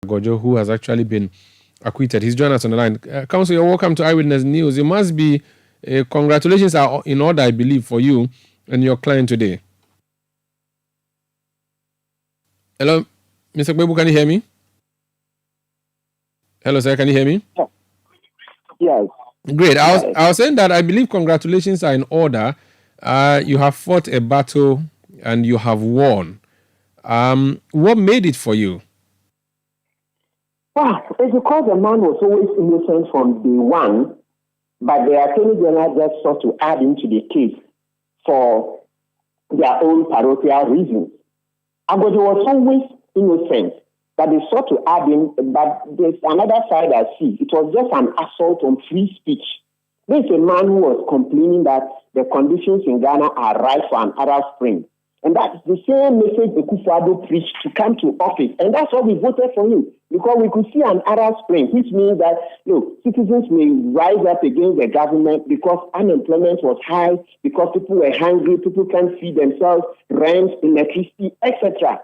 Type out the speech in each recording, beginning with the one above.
Agordzo, who has actually been acquitted. He's joined us on the line. Counsel, you're welcome to Eyewitness News. It must be congratulations are in order, I believe, for you and your client today. Hello, Mr. Kpebu, can you hear me? Hello, sir, can you hear me? Yes. Great. I was saying that I believe congratulations are in order. You have fought a battle and you have won. What made it for you? It's because the man was always innocent from day one, but the Attorney General just sought to add into the case for their own parochial reasons. Agordzo was always innocent, but they sought to add in, but there's another side I see. It was just an assault on free speech. There's a man who was complaining that the conditions in Ghana are right for an Arab Spring. And that's the same message Akufo-Addo preached to come to office. And that's why we voted for him, because we could see an Arab Spring, which means that citizens may rise up against the government because unemployment was high, because people were hungry, people can't feed themselves, rent, electricity, etc.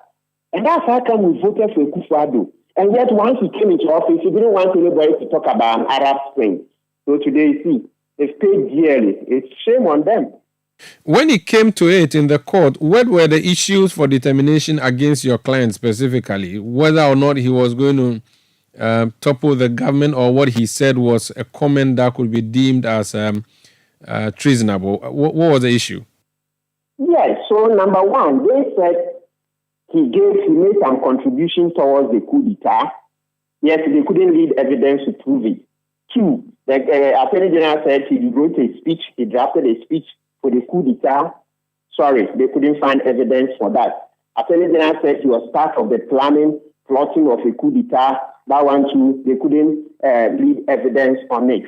And that's how come we voted for Akufo-Addo. And yet once he came into office, he didn't want anybody to talk about an Arab Spring. So today, you see, they paid dearly. It's shame on them. When it came to it in the court, what were the issues for determination against your client specifically? Whether or not he was going to topple the government, or what he said was a comment that could be deemed as treasonable. What was the issue? Yes, so number one, they said he made some contribution towards the coup d'etat. Yes, they couldn't lead evidence to prove it. Two, the Attorney General said he wrote a speech, he drafted a speech for the coup d'etat. Sorry, they couldn't find evidence for that. Attorney General said he was part of the plotting of a coup d'etat. That one too, they couldn't lead evidence on it,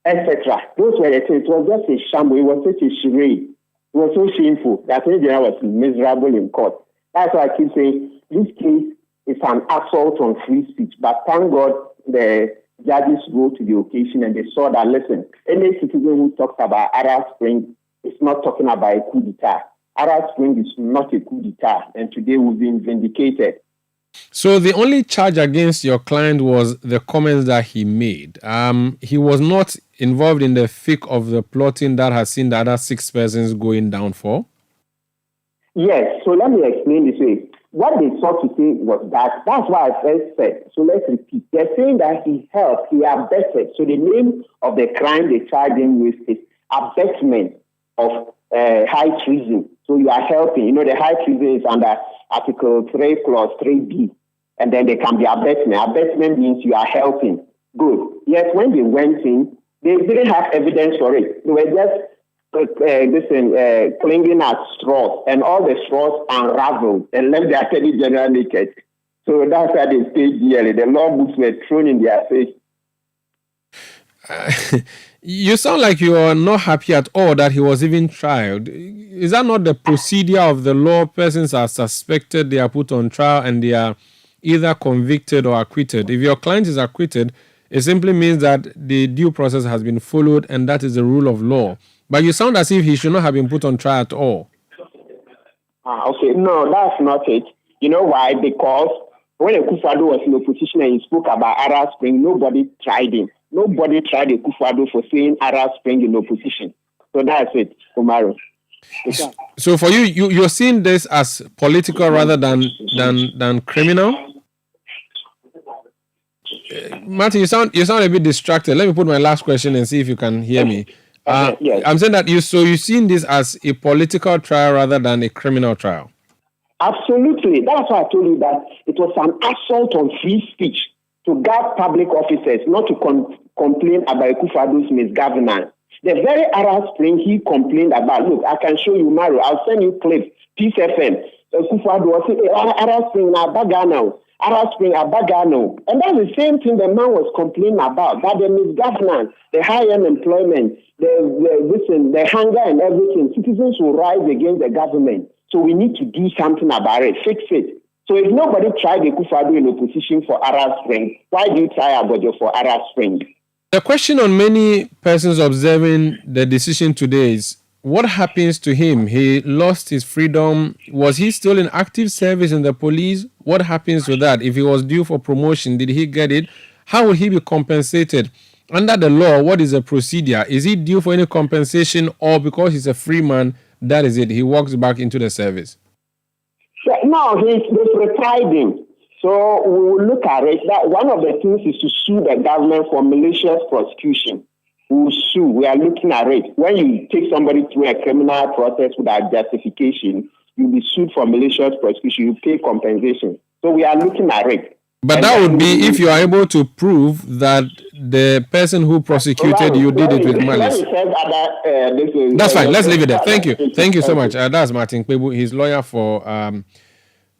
etc. Those were the things. It was just a shambles. It was such a charade. It was so shameful. The Attorney General was miserable in court. That's why I keep saying this case is an assault on free speech. But thank God the judges rose to the occasion and they saw that, listen, any citizen who talks about Arab Spring is not talking about a coup d'etat. Arab Spring is not a coup d'etat, and today we've been vindicated. So the only charge against your client was the comments that he made. He was not involved in the thick of the plotting that has seen the other 6 persons going down for? Yes, so let me explain this way. What they sought to say was that's why I first said, so let's repeat. They're saying that he helped, he abetted. So the name of the crime they charged him with is abetment of high treason. So you are helping. The high treason is under Article 3, Clause 3B. And then there can be abetment. Abetment means you are helping. Good. Yes, when they went in, they didn't have evidence for it. They were just clinging at straws, and all the straws unraveled and left the Attorney General naked. So that's why they paid dearly. The law books were thrown in their face. You sound like you are not happy at all that he was even tried. Is that not the procedure of the law? Persons are suspected, they are put on trial, and they are either convicted or acquitted. If your client is acquitted, it simply means that the due process has been followed, and that is the rule of law. But you sound as if he should not have been put on trial at all. Okay, no, that's not it. You know why? Because when Akufo-Addo was in opposition and he spoke about Arab Spring, nobody tried him. Nobody tried Akufo-Addo for saying Arab Spring in opposition. So that's it, Umaru. So for you're seeing this as political rather than criminal? Martin, you sound a bit distracted. Let me put my last question and see if you can hear me. Yes. I'm saying that you're seeing this as a political trial rather than a criminal trial. Absolutely. That's why I told you that it was an assault on free speech to guard public officers not to complain about Akufo-Addo's misgovernance. The very Arab Spring he complained about. Look, I can show you, Mario. I'll send you clips. Peace FM. Akufo-Addo was saying, Arab Spring now, Bagano. Arab Spring, Abagano. And that's the same thing the man was complaining about. That the misgovernance, the high unemployment, the hunger and everything. Citizens will rise against the government. So we need to do something about it, fix it. So if nobody tried Akufo-Addo in opposition for Arab Spring, why do you try Agordzo for Arab Spring? The question on many persons observing the decision today is, What happens to him? He lost his freedom. Was he still in active service in the police? What happens to that? If he was due for promotion, did he get it? How will he be compensated? Under the law, what is the procedure? Is he due for any compensation, or because he's a free man, that is it? He walks back into the service? No, he's retiring. So we will look at it. That one of the things is to sue the government for malicious prosecution. We will sue. We are looking at it. When you take somebody through a criminal process without justification, you'll be sued for malicious prosecution. You pay compensation. So we are looking at it. But and that would be if you are able to prove that the person who prosecuted you did it with malice. That's fine. Let's leave it there. Thank you. Thank you so much. That's Martin Kpebu. He's lawyer for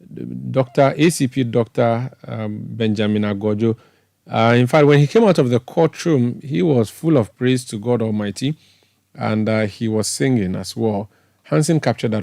ACP Dr. Benjamin Agordzo. In fact, when he came out of the courtroom, he was full of praise to God Almighty, and he was singing as well. Hansen captured that.